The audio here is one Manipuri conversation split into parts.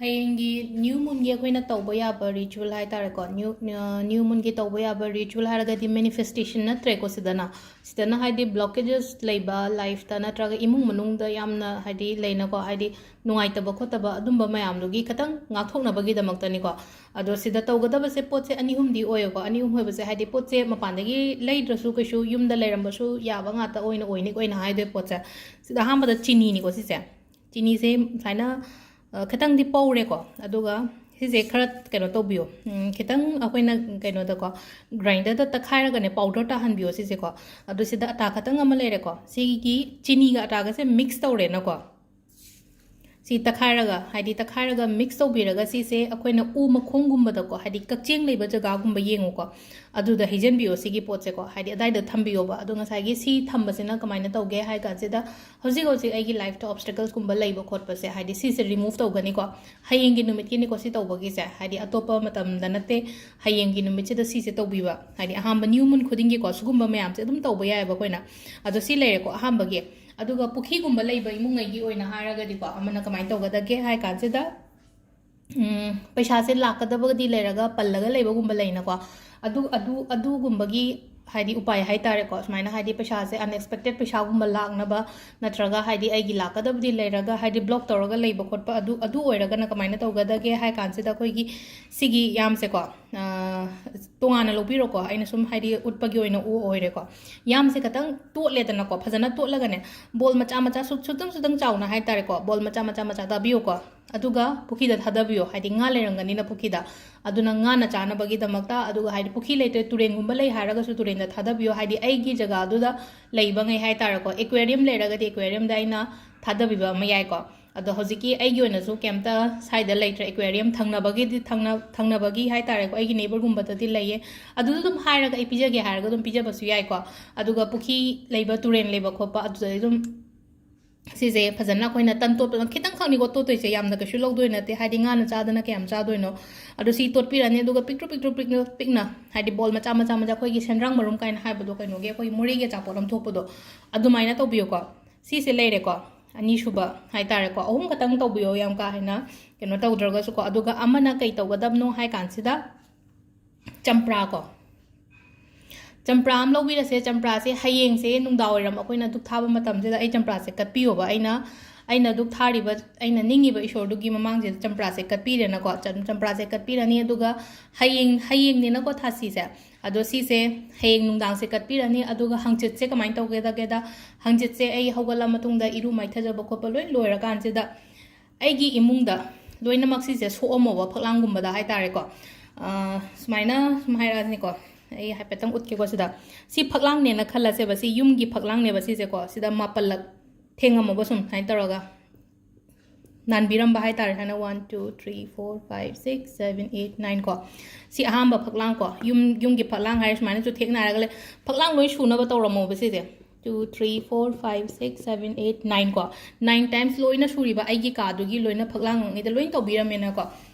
ꯍꯌꯦꯡꯒꯤ ꯅ꯭ꯌꯨ ꯃꯨꯟꯒꯤ ꯑꯩꯈꯣꯏꯅ ꯇꯧꯕ ꯌꯥꯕ ꯔꯤꯆꯨꯋꯦꯜ ꯍꯥꯏꯇꯥꯔꯦꯀꯣ ꯅ꯭ꯌꯨ ꯃꯨꯟꯒꯤ ꯇꯧꯕ ꯌꯥꯕ ꯔꯤꯆꯨꯋꯦꯜ ꯍꯥꯏꯔꯒꯗꯤ ꯃꯦꯅꯤꯐꯦꯁꯇꯦꯁꯟ ꯅꯠꯇ꯭ꯔꯦꯀꯣ ꯁꯤꯗꯅ ꯍꯥꯏꯗꯤ ꯕ꯭ꯂꯣꯀꯦꯖꯦꯁ ꯂꯩꯕ ꯂꯥꯏꯐꯇ ꯅꯠꯇ꯭ꯔꯒ ꯏꯃꯨꯡ ꯃꯅꯨꯡꯗ ꯌꯥꯝꯅ ꯍꯥꯏꯗꯤ ꯂꯩꯅꯀꯣ ꯍꯥꯏꯗꯤ ꯅꯨꯡꯉꯥꯏꯇꯕ ꯈꯣꯠꯇꯕ ꯑꯗꯨꯝꯕ ꯃꯌꯥꯝꯗꯨꯒꯤ ꯈꯤꯇꯪ ꯉꯥꯛꯊꯣꯛꯅꯕꯒꯤꯗꯃꯛꯇꯅꯤꯀꯣ ꯑꯗꯣ ꯁꯤꯗ ꯇꯧꯒꯗꯕꯁꯦ ꯄꯣꯠꯁꯦ ꯑꯅꯤ ꯑꯍꯨꯝꯗꯤ ꯑꯣꯏꯌꯦꯀꯣ ꯑꯅꯤ ꯑꯍꯨꯝ ꯑꯣꯏꯕꯁꯦ ꯍꯥꯏꯗꯤ ꯄꯣꯠꯁꯦ ꯃꯄꯥꯟꯗꯒꯤ ꯂꯩꯗ꯭ꯔꯁꯨ ꯀꯩꯁꯨ ꯌꯨꯝꯗ ꯂꯩꯔꯝꯕꯁꯨ ꯌꯥꯕ ꯉꯥꯛꯇ ꯑꯣꯏꯅ ꯍꯥꯏꯗꯣꯏ ꯄꯣꯠꯁꯦ ꯁꯤꯗ ꯑꯍꯥꯟꯕꯗ ꯆꯤꯅꯤꯅꯤꯀꯣ ꯆꯤꯅꯤꯁꯦ ꯁꯨꯃꯥꯏꯅ ꯈꯤꯇꯪꯗꯤ ꯄꯧꯔꯦꯀꯣ ꯑꯗꯨꯒ ꯁꯤꯁꯦ ꯈꯔ ꯀꯩꯅꯣ ꯇꯧꯕꯤꯌꯣ ꯈꯤꯇꯪ ꯑꯩꯈꯣꯏꯅ ꯀꯩꯅꯣꯗꯀꯣ ꯒ꯭ꯔꯥꯏꯟꯗꯔꯗ ꯇꯛꯈꯥꯏꯔꯒꯅꯦ ꯄꯥꯎꯗꯔ ꯇꯥꯍꯟꯕꯤꯌꯣ ꯁꯤꯁꯦꯀꯣ ꯑꯗꯣ ꯁꯤꯗ ꯑꯇꯥ ꯈꯇꯪ ꯑꯃ ꯂꯩꯔꯦꯀꯣ ꯁꯤꯒꯤ ꯆꯤꯅꯤꯒ ꯑꯇꯥꯒꯁꯦ ꯃꯤꯛꯁ ꯇꯧꯔꯦꯅꯀꯣ ꯁꯤ ꯇꯛꯈꯥꯏꯔꯒ ꯃꯤꯛꯁ ꯇꯧꯕꯤꯔꯒ ꯁꯤꯁꯦ ꯑꯩꯈꯣꯏꯅ ꯎ ꯃꯈꯣꯡꯒꯨꯝꯕꯗꯀꯣ ꯍꯥꯏꯗꯤ ꯀꯛꯆꯦꯡ ꯂꯩꯕ ꯖꯒꯥꯒꯨꯝꯕ ꯌꯦꯡꯉꯨꯀꯣ ꯑꯗꯨꯗ ꯍꯩꯖꯟꯕꯤꯌꯣ ꯁꯤꯒꯤ ꯄꯣꯠꯁꯦꯀꯣ ꯍꯥꯏꯗꯤ ꯑꯗꯥꯏꯗ ꯊꯝꯕꯤꯌꯣꯕ ꯑꯗꯣ ꯉꯁꯥꯏꯒꯤ ꯁꯤ ꯊꯝꯕꯁꯤꯅ ꯀꯃꯥꯏꯅ ꯇꯧꯒꯦ ꯍꯥꯏ ꯀꯥꯟꯁꯤꯗ ꯍꯧꯖꯤꯛ ꯑꯩꯒꯤ ꯂꯥꯏꯐꯇ ꯑꯣꯕꯁꯇꯦꯀꯜꯁꯀꯨꯝꯕ ꯂꯩꯕ ꯈꯣꯠꯄꯁꯦ ꯍꯥꯏꯗꯤ ꯁꯤꯁꯦ ꯔꯤꯃꯨꯚ ꯇꯧꯒꯅꯤꯀꯣ ꯍꯌꯦꯡꯒꯤ ꯅꯨꯃꯤꯠꯀꯤꯅꯤꯀꯣ ꯁꯤ ꯇꯧꯕꯒꯤꯁꯦ ꯍꯥꯏꯗꯤ ꯑꯇꯣꯞꯄ ꯃꯇꯝꯗ ꯅꯠꯇꯦ ꯍꯌꯦꯡꯒꯤ ꯅꯨꯃꯤꯠꯁꯤꯗ ꯁꯤꯁꯦ ꯇꯧꯕꯤꯕ ꯍꯥꯏꯗꯤ ꯑꯍꯥꯟꯕ ꯅ꯭ꯌꯨ ꯃꯨꯟ ꯈꯨꯗꯤꯡꯒꯤꯀꯣ ꯁꯤꯒꯨꯝꯕ ꯃꯌꯥꯝꯁꯦ ꯑꯗꯨꯝ ꯇꯧꯕ ꯌꯥꯏꯑꯕ ꯑꯩꯈꯣꯏꯅ ꯑꯗꯣ ꯁꯤ ꯂꯩꯔꯦꯀꯣ ꯑꯍꯥꯟꯕꯒꯤ ꯑꯗꯨꯒ ꯄꯨꯈ꯭ꯔꯤꯒꯨꯝꯕ ꯂꯩꯕ ꯏꯃꯨꯡꯉꯩꯒꯤ ꯑꯣꯏꯅ ꯍꯥꯏꯔꯒꯗꯤꯀꯣ ꯑꯃꯅ ꯀꯃꯥꯏꯅ ꯇꯧꯒꯗꯒꯦ ꯍꯥꯏ ꯀꯥꯟꯁꯤꯗ ꯄꯩꯁꯥꯁꯦ ꯂꯥꯛꯀꯗꯕꯒꯗꯤ ꯂꯩꯔꯒ ꯄꯜꯂꯒ ꯂꯩꯕꯒꯨꯝꯕ ꯂꯩꯅꯀꯣ ꯑꯗꯨꯒꯨꯝꯕꯒꯤ ꯍꯥꯏꯗꯤ ꯎꯄꯥꯏ ꯍꯥꯏꯇꯥꯔꯦꯀꯣ ꯁꯨꯃꯥꯏꯅ ꯍꯥꯏꯗꯤ ꯄꯩꯁꯥꯁꯦ ꯑꯟꯑꯦꯛꯁꯄꯦꯛꯇꯦꯠ ꯄꯩꯁꯥꯒꯨꯝꯕ ꯂꯥꯛꯅꯕ ꯅꯠꯇ꯭ꯔꯒ ꯍꯥꯏꯗꯤ ꯑꯩꯒꯤ ꯂꯥꯛꯀꯗꯕꯗꯤ ꯂꯩꯔꯒ ꯍꯥꯏꯗꯤ ꯕ꯭ꯂꯣꯛ ꯇꯧꯔꯒ ꯂꯩꯕ ꯈꯣꯠꯄ ꯑꯗꯨ ꯑꯣꯏꯔꯒꯅ ꯀꯃꯥꯏꯅ ꯇꯧꯒꯗꯒꯦ ꯍꯥꯏ ꯀꯥꯟꯁꯤꯗ ꯑꯩꯈꯣꯏꯒꯤ ꯁꯤꯒꯤ ꯌꯥꯝꯁꯦꯀꯣ ꯇꯣꯉꯥꯟꯅ ꯂꯧꯕꯤꯔꯣꯀꯣ ꯑꯩꯅ ꯁꯨꯝ ꯍꯥꯏꯗꯤ ꯎꯠꯄꯒꯤ ꯑꯣꯏꯅ ꯑꯣꯏꯔꯦꯀꯣ ꯌꯥꯝꯁꯦ ꯈꯤꯇꯪ ꯇꯣꯠꯂꯦꯗꯅꯀꯣ ꯐꯖꯅ ꯇꯣꯠꯂꯒꯅꯦ ꯕꯣꯜ ꯃꯆꯥ ꯁꯨꯇꯪ ꯆꯥꯎꯅ ꯍꯥꯏꯇꯥꯔꯦꯀꯣ ꯕꯣꯜ ꯃꯆꯥ ꯇꯥꯕꯤꯌꯨꯀꯣ ꯑꯗꯨꯒ ꯄꯨꯈ꯭ꯔꯤꯗ ꯊꯥꯗꯕꯤꯌꯣ ꯍꯥꯏꯗꯤ ꯉꯥ ꯂꯩꯔꯝꯒꯅꯤꯅ ꯄꯨꯈ꯭ꯔꯤꯗ ꯑꯗꯨꯅ ꯉꯥꯅ ꯆꯥꯅꯕꯒꯤꯗꯃꯛꯇ ꯑꯗꯨꯒ ꯍꯥꯏꯗꯤ ꯄꯨꯈ꯭ꯔꯤ ꯂꯩꯇ꯭ꯔꯦ ꯇꯨꯔꯦꯟꯒꯨꯝꯕ ꯂꯩ ꯍꯥꯏꯔꯒꯁꯨ ꯇꯨꯔꯦꯟꯗ ꯊꯥꯗꯕꯤꯌꯣ ꯍꯥꯏꯗꯤ ꯑꯩꯒꯤ ꯖꯒꯥꯗꯨꯗ ꯂꯩꯕꯉꯩ ꯍꯥꯏꯇꯥꯔꯦꯀꯣ ꯑꯦꯀ꯭ꯋꯦꯔꯤꯌꯝ ꯂꯩꯔꯒꯗꯤ ꯑꯦꯀ꯭ꯋꯦꯔꯤꯌꯝꯗ ꯑꯩꯅ ꯊꯥꯗꯕꯤꯕ ꯑꯃ ꯌꯥꯏꯀꯣ ꯑꯗꯣ ꯍꯧꯖꯤꯛꯀꯤ ꯑꯩꯒꯤ ꯑꯣꯏꯅꯁꯨ ꯀꯩꯝꯇ ꯁꯥꯏꯗ ꯂꯩꯇ꯭ꯔꯦ ꯑꯦꯀ꯭ꯋꯦꯔꯤꯌꯝ ꯊꯪꯅꯕꯒꯤ ꯍꯥꯏꯇꯥꯔꯦꯀꯣ ꯑꯩꯒꯤ ꯅꯦꯕꯔꯒꯨꯝꯕꯗꯗꯤ ꯂꯩꯌꯦ ꯑꯗꯨꯗ ꯑꯗꯨꯝ ꯍꯥꯏꯔꯒ ꯑꯩ ꯄꯤꯖꯒꯦ ꯍꯥꯏꯔꯒ ꯑꯗꯨꯝ ꯄꯤꯖꯕꯁꯨ ꯌꯥꯏꯀꯣ ꯑꯗꯨꯒ ꯄꯨꯈ꯭ꯔꯤ ꯂꯩꯕ ꯇꯨꯔꯦꯟ ꯂꯩꯕ ꯈꯣꯠꯄ ꯑꯗꯨꯗꯗꯤ ꯑꯗꯨꯝ ꯁꯤꯁꯦ ꯐꯖꯅ ꯑꯩꯈꯣꯏꯅ ꯇꯣꯠꯄꯗ ꯈꯤꯇꯪ ꯈꯛꯅꯤꯀꯣ ꯇꯣꯠꯇꯣꯏꯁꯦ ꯌꯥꯝꯅ ꯀꯩꯁꯨ ꯂꯧꯗꯣꯏ ꯅꯠꯇꯦ ꯍꯥꯏꯗꯤ ꯉꯥꯅ ꯆꯥꯗꯅ ꯀꯌꯥꯝ ꯆꯥꯗꯣꯏꯅꯣ ꯑꯗꯣ ꯁꯤ ꯇꯣꯠꯄꯤꯔꯅꯤ ꯑꯗꯨꯒ ꯄꯤꯛꯅ ꯍꯥꯏꯗꯤ ꯕꯣꯜ ꯃꯆꯥ ꯑꯩꯈꯣꯏꯒꯤ ꯁꯦꯟꯗ꯭ꯔꯥꯡ ꯃꯔꯨꯝ ꯀꯥꯏꯅ ꯍꯥꯏꯕꯗꯣ ꯀꯩꯅꯣꯒꯤ ꯑꯩꯈꯣꯏ ꯃꯣꯔꯦꯒꯤ ꯑꯆꯥꯄꯣꯠ ꯑꯃ ꯊꯣꯛꯄꯗꯣ ꯑꯗꯨꯃꯥꯏꯅ ꯇꯧꯕꯤꯌꯨꯀꯣ ꯁꯤꯁꯦ ꯂꯩꯔꯦꯀꯣ ꯑꯅꯤꯁꯨꯕ ꯍꯥꯏꯇꯥꯔꯦꯀꯣ ꯑꯍꯨꯝ ꯈꯛꯇꯪ ꯇꯧꯕꯤꯌꯣ ꯌꯥꯝ ꯀꯥ ꯍꯦꯟꯅ ꯀꯩꯅꯣ ꯇꯧꯗ꯭ꯔꯒꯁꯨꯀꯣ ꯑꯗꯨꯒ ꯑꯃꯅ ꯀꯩ ꯇꯧꯒꯗꯕꯅꯣ ꯍꯥꯏ ꯀꯥꯟꯁꯤꯗ ꯆꯝꯄ꯭ꯔꯥ ꯑꯃ ꯂꯧꯕꯤꯔꯁꯦ ꯆꯝꯄ꯭ꯔꯥꯁꯦ ꯍꯌꯦꯡꯁꯦ ꯅꯨꯡꯗꯥꯡꯋꯥꯏꯔꯝ ꯑꯩꯈꯣꯏꯅ ꯙꯨꯛ ꯊꯥꯕ ꯃꯇꯝꯁꯤꯗ ꯑꯩ ꯆꯝꯄ꯭ꯔꯥꯁꯦ ꯀꯠꯄꯤꯌꯣꯕ ꯑꯩꯅ ꯙꯨꯛ ꯊꯥꯔꯤꯕ ꯑꯩꯅ ꯅꯤꯡꯉꯤꯕ ꯏꯁꯣꯔꯗꯨꯒꯤ ꯃꯃꯥꯡꯁꯤꯗ ꯆꯝꯄ꯭ꯔꯥꯁꯦ ꯀꯠꯄꯤꯔꯦꯅꯀꯣ ꯆꯝꯄ꯭ꯔꯥꯁꯦ ꯀꯠꯄꯤꯔꯅꯤ ꯑꯗꯨꯒ ꯍꯌꯦꯡꯅꯤꯅꯀꯣ ꯊꯥꯁꯤꯁꯦ ꯑꯗꯣ ꯁꯤꯁꯦ ꯍꯌꯦꯡ ꯅꯨꯡꯗꯥꯡꯁꯦ ꯀꯠꯄꯤꯔꯅꯤ ꯑꯗꯨꯒ ꯍꯪꯆꯤꯠꯁꯦ ꯀꯃꯥꯏꯅ ꯇꯧꯒꯦꯗꯒꯦꯗ ꯍꯪꯆꯤꯠꯁꯦ ꯑꯩ ꯍꯧꯒꯠꯂ ꯃꯇꯨꯡꯗ ꯏꯔꯨ ꯃꯥꯏꯊꯖꯕ ꯈꯣꯠꯄ ꯂꯣꯏ ꯂꯣꯏꯔꯀꯥꯟꯁꯤꯗ ꯑꯩꯒꯤ ꯏꯃꯨꯡꯗ ꯂꯣꯏꯅꯃꯛ ꯁꯤꯁꯦ ꯁꯣꯛꯑꯝꯃꯣꯕ ꯐꯛꯂꯥꯡꯒꯨꯝꯕꯗ ꯍꯥꯏꯇꯥꯔꯦꯀꯣ ꯁꯨꯃꯥꯏꯅ ꯁꯨꯝ ꯍꯥꯏꯔꯛꯑꯅꯤꯀꯣ ꯑꯩ ꯍꯥꯏꯐꯦꯠꯇꯪ ꯎꯠꯀꯦꯀꯣ ꯁꯤꯗ ꯁꯤ ꯐꯛꯂꯥꯡꯅꯦꯅ ꯈꯜꯂꯁꯦꯕ ꯁꯤ ꯌꯨꯝꯒꯤ ꯐꯛꯂꯥꯡꯅꯦꯕ ꯁꯤꯁꯦꯀꯣ ꯁꯤꯗ 7ꯂꯛ ꯊꯦꯡꯉꯝꯃꯣꯕ ꯁꯨꯝ ꯍꯥꯏꯅ ꯇꯧꯔꯒ ꯅꯥꯟꯕꯤꯔꯝꯕ ꯍꯥꯏꯇꯥꯔꯦ ꯍꯥꯏꯅ 1 2 3 4 5 6 7 8 9 ꯀꯣ ꯁꯤ ꯑꯍꯥꯟꯕ ꯐꯛꯂꯥꯡ ꯀꯣ ꯌꯨꯝꯒꯤ ꯐꯛꯂꯥꯡ ꯍꯥꯏꯔ ꯁꯨꯃꯥꯏꯅꯁꯨ ꯊꯦꯡꯅꯔꯒ ꯂꯩ ꯐꯛꯂꯥꯡ ꯂꯣꯏ ꯁꯨꯅꯕ ꯇꯧꯔꯝꯃꯣꯕ ꯁꯤꯁꯦ 2 3 4 5 6 7 8 9 ꯀꯣ 9 times ꯂꯣꯏꯅ ꯁꯨꯔꯤꯕ ꯑꯩꯒꯤ ꯀꯥꯗꯨꯒꯤ ꯂꯣꯏꯅ ꯐꯛꯂꯥꯡꯉꯩꯗ ꯂꯣꯏꯅ ꯇꯧꯕꯤꯔꯝꯃꯦꯅꯀꯣ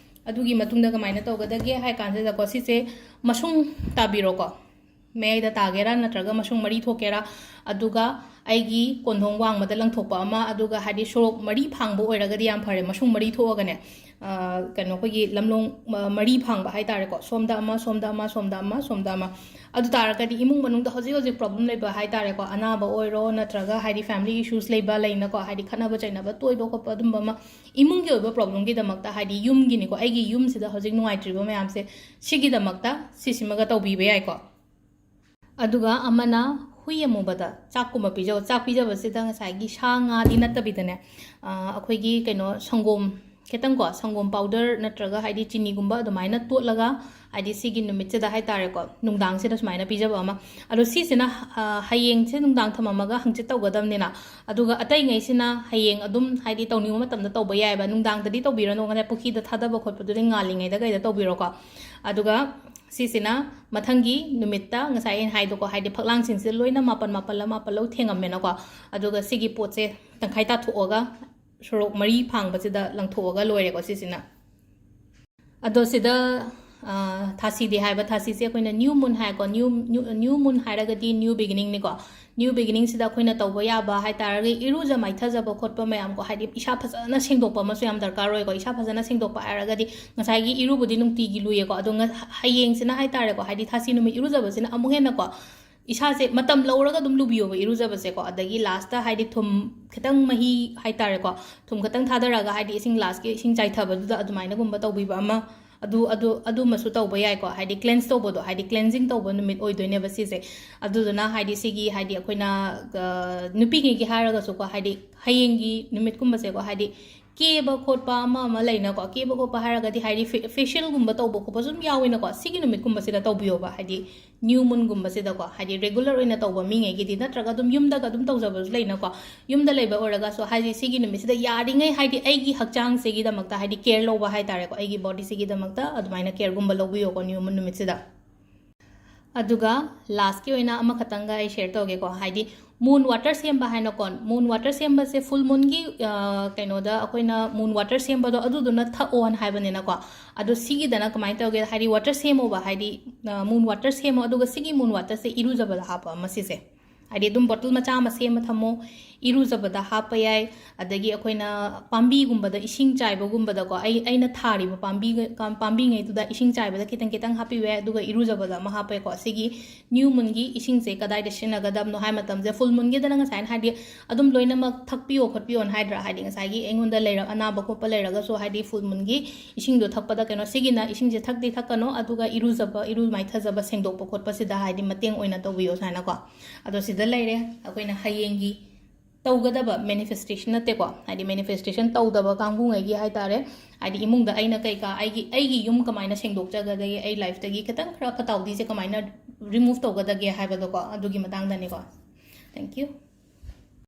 ꯑꯗꯨꯒꯤ ꯃꯇꯨꯡꯗ ꯀꯃꯥꯏꯅ ꯇꯧꯒꯗꯒꯦ ꯍꯥꯏ ꯀꯥꯟꯁꯤꯗꯀꯣ ꯁꯤꯁꯦ ꯃꯁꯨꯡ ꯇꯥꯕꯤꯔꯣꯀꯣ ꯃꯌꯥꯏꯗ ꯇꯥꯒꯦꯔꯥ ꯅꯠꯇ꯭ꯔꯒ ꯃꯁꯨꯡ ꯃꯔꯤ ꯊꯣꯛꯀꯦꯔꯥ ꯑꯗꯨꯒ ꯑꯩꯒꯤ ꯀꯣꯟꯊꯣꯡ ꯋꯥꯡꯃꯗ ꯂꯪꯊꯣꯛꯄ ꯑꯃ ꯑꯗꯨꯒ ꯍꯥꯏꯗꯤ ꯁꯣꯔꯣꯛ ꯃꯔꯤ ꯐꯥꯡꯕ ꯑꯣꯏꯔꯒꯗꯤ ꯌꯥꯝ ꯐꯔꯦ ꯃꯁꯨꯡ ꯃꯔꯤ ꯊꯣꯛꯑꯒꯅꯦ ꯀꯩꯅꯣ ꯑꯩꯈꯣꯏꯒꯤ ꯂꯝꯂꯣꯡ ꯃꯔꯤ ꯐꯥꯡꯕ ꯍꯥꯏꯇꯥꯔꯦꯀꯣ ꯁꯣꯝꯗ ꯑꯃ ꯁꯣꯝꯗ ꯑꯃ ꯁꯣꯝꯗ ꯑꯃ ꯁꯣꯝꯗ ꯑꯃ ꯑꯗꯨ ꯇꯥꯔꯒꯗꯤ ꯏꯃꯨꯡ ꯃꯅꯨꯡꯗ ꯍꯧꯖꯤꯛ ꯄ꯭ꯔꯣꯕ꯭ꯂꯦꯝ ꯂꯩꯕ ꯍꯥꯏꯇꯥꯔꯦꯀꯣ ꯑꯅꯥꯕ ꯑꯣꯏꯔో ꯅꯠꯇ꯭ꯔꯒ ꯍꯥꯏꯗꯤ ꯐꯦꯃꯤꯂꯤ ꯏꯁꯨꯁ ꯂꯩꯕ ꯂꯩꯅꯀꯣ ꯍꯥꯏꯗꯤ ꯈꯠꯅꯕ ꯆꯩꯅꯕ ꯇꯣꯏꯕ ꯈꯣꯠꯄ ꯑꯗꯨꯝꯕ ꯑꯃ ꯏꯃꯨꯡꯒꯤ ꯑꯣꯏꯕ ꯄ꯭ꯔꯣꯕ꯭ꯂꯦꯝꯒꯤꯗꯃꯛꯇ ꯍꯥꯏꯗꯤ ꯌꯨꯝꯒꯤꯅꯤꯀꯣ ꯑꯩꯒꯤ ꯌꯨꯝꯁꯤꯗ ꯍꯧꯖꯤꯛ ꯅꯨꯡꯉꯥꯏꯇ꯭ꯔꯤꯕ ꯃꯌꯥꯝꯁꯦ ꯁꯤꯒꯤꯗꯃꯛꯇ ꯁꯤꯁꯤꯃꯒ ꯇꯧꯕꯤꯕ ꯌꯥꯏꯀꯣ ꯑꯗꯨꯒ ꯑꯃꯅ ꯍꯨꯏ ꯑꯃꯨꯕꯗ ꯆꯥꯛꯀꯨꯝꯕ ꯄꯤꯖꯕ ꯆꯥꯛ ꯄꯤꯖꯕꯁꯤꯗ ꯉꯁꯥꯏꯒꯤ ꯁꯥ ꯉꯥꯗꯤ ꯅꯠꯇꯕꯤꯗꯅꯦ ꯑꯩꯈꯣꯏꯒꯤ ꯀꯩꯅꯣ ꯁꯪꯒꯣꯝ ꯈꯤꯇꯪꯀꯣ ꯁꯪꯒꯣꯝ ꯄꯥꯎꯗꯔ ꯅꯠꯇ꯭ꯔꯒ ꯍꯥꯏꯗꯤ ꯆꯤꯅꯤꯒꯨꯝꯕ ꯑꯗꯨꯃꯥꯏꯅ ꯇꯣꯠꯂꯒ ꯍꯥꯏꯗꯤ ꯁꯤꯒꯤ ꯅꯨꯃꯤꯠꯁꯤꯗ ꯍꯥꯏꯇꯥꯔꯦꯀꯣ ꯅꯨꯡꯗꯥꯡꯁꯤꯗ ꯁꯨꯃꯥꯏꯅ ꯄꯤꯖꯕ ꯑꯃ ꯑꯗꯣ ꯁꯤꯁꯤꯅ ꯍꯌꯦꯡꯁꯦ ꯅꯨꯡꯗꯥꯡ ꯊꯝꯃꯝꯃꯒ ꯍꯪꯆꯤꯠ ꯇꯧꯒꯗꯕꯅꯤꯅ ꯑꯗꯨꯒ ꯑꯇꯩꯉꯩꯁꯤꯅ ꯍꯌꯦꯡ ꯑꯗꯨꯝ ꯍꯥꯏꯗꯤ ꯇꯧꯅꯤꯡꯕ ꯃꯇꯝꯗ ꯇꯧꯕ ꯌꯥꯏꯑꯕ ꯅꯨꯡꯗꯥꯡꯗꯗꯤ ꯇꯧꯕꯤꯔꯅꯣ ꯄꯨꯈ꯭ꯔꯤꯗ ꯊꯥꯗꯕ ꯈꯣꯠꯄꯗꯨꯗꯤ ꯉꯥꯜꯂꯤꯉꯩꯗ ꯀꯩꯗ ꯇꯧꯕꯤꯔꯣꯀꯣ ꯑꯗꯨꯒ ꯁꯤꯁꯤꯅ ꯃꯊꯪꯒꯤ ꯅꯨꯃꯤꯠꯇ ꯉꯁꯥꯏ ꯑꯩꯅ ꯍꯥꯏꯗꯣꯀꯣ ꯍꯥꯏꯗꯤ ꯐꯛꯂꯥꯡꯁꯤꯡꯁꯦ ꯂꯣꯏꯅ ꯃꯥꯄꯜ ꯊꯦꯡꯉꯝꯃꯦꯅꯀꯣ ꯑꯗꯨꯒ ꯁꯤꯒꯤ ꯄꯣꯠꯁꯦ ꯇꯪꯈꯥꯏ ꯇꯥꯊꯣꯛꯑꯒ ꯁꯣꯔꯣꯛ ꯃꯔꯤ ꯐꯥꯡꯕꯁꯤꯗ ꯂꯪꯊꯣꯛꯑꯒ ꯂꯣꯏꯔꯦꯀꯣ ꯁꯤꯁꯤꯅ ꯑꯗꯣ ꯁꯤꯗ ꯊꯥꯁꯤꯗꯤ ꯍꯥꯏꯕ ꯊꯥꯁꯤꯁꯦ ꯑꯩꯈꯣꯏꯅ ꯅ꯭ꯌꯨ ꯃꯨꯟ ꯍꯥꯏꯀꯣ ꯅ꯭ꯌꯨ ꯃꯨꯟ ꯍꯥꯏꯔꯒꯗꯤ ꯅ꯭ꯌꯨ ꯕꯤꯒꯤꯅꯤꯡꯅꯤꯀꯣ न्यू बिगिनिंग अखोना तब याब है इरूज माइथजब खोप मैम को इसा फजन सेंदोप दरकार हो इसा फजन सेंदोप है इरूबुदी नुंगतीगी लुएको हयेंगसिना है थासी नुमित इरूजबसिना अमुक हेन्ना इसासे मतम लौरगा दुम लुबियो इरूजबसे को अदगी लास्ट है थुम खितंग मही है थुम खितंग थादरगा है इसिंग लास्ट के इसिंग चाइथबदुदा अदुमाइनगुंबा तौबिबा अमा अदुमसु तौबा याइको है क्लेंस तौबदो है क्लेंजिंग तौब नुमित ओइदोइनेबा सिसे अदुदुना है सिगी है अखोइना नुपीगी हारगसु को है हयेंगी नुमित कुंबसे को है केब खोटपा लेनाको केब खोप है फेशियलगुंब तब खोप सूम यावेनाको सिगी नुमित कुंबसिदा तौबियोबा है न्यू मूनगुंबसिदाको है रेगुलर ओइना तौबा मिंगैगिदि नत्रगा दुम युमदगा दुम तौजबसु लेनाको युमदा लेबा ओरगासो है सिगी नुमितसिदा यारिङै है अैगी हक्चांग सेगिदमक्ता है केयर लौबा है तारेको अैगी बॉडी सेगिदमक्ता अदुमाइना केयर गुंबा लौबियोको न्यू मून नुमितसिदा अदुगा लास्ट की ओइना अमा खतंगा आई शेयर तौगेको है मून वाटर सेंबा है कौन मून वाटर सेंब से फुल मून की कहोद अखोना मून वाटर सेंबदो अदुदुना थओन हाइबनेनाको अदो सिगिदना कमाय तौगे है वाटर सेमोबा है मून वाटर सेमो अदुगा सिगी मून वाटर से इरुजबदा हापा मसिसे है बोतल मचा सेम थमो इरुजबदा हाप याय अदगी अखोना पांबीगुंबदा इसिंग चाइबगुंबदको अैना थारिब पांबीङैदुदा इसिंग चाइबदा खितंग खितंग हापिवे अदुगा इरुजबदा म हापेको सिगी न्यू मूनगी इसिंग से कदाइदा सिनगदबनो हाय मतमजे फुल मूनगी दना ngसाइन हादि अदुम लोइनमक थकपियो खटपियोन हाइद्रा हादि ngसाइगी एंगोंदा लेरा अनाबा खोप लेरगसो हादि फुल मूनगी इसिंग दो थकपदा केनो सिगिना इसिंग जे थकदि थकनो अदुगा इरु माइथजबा सेंदोप खोटपसिदा हादि मतेंग ओइना तौबियो साइनाको अदो सिदा लेरे अखोइना हयेंगी तौगदब मैनिफेस्टेशन नतेको है मैनिफेस्टेशन तौदब कांगुंगैगी है इमुंग अना कईका यूम कमायना सेंदोकजगदे आई लाइफ खतंग खरा फताउदी से कमायना रिमूव तौगदगे है थैंक यू।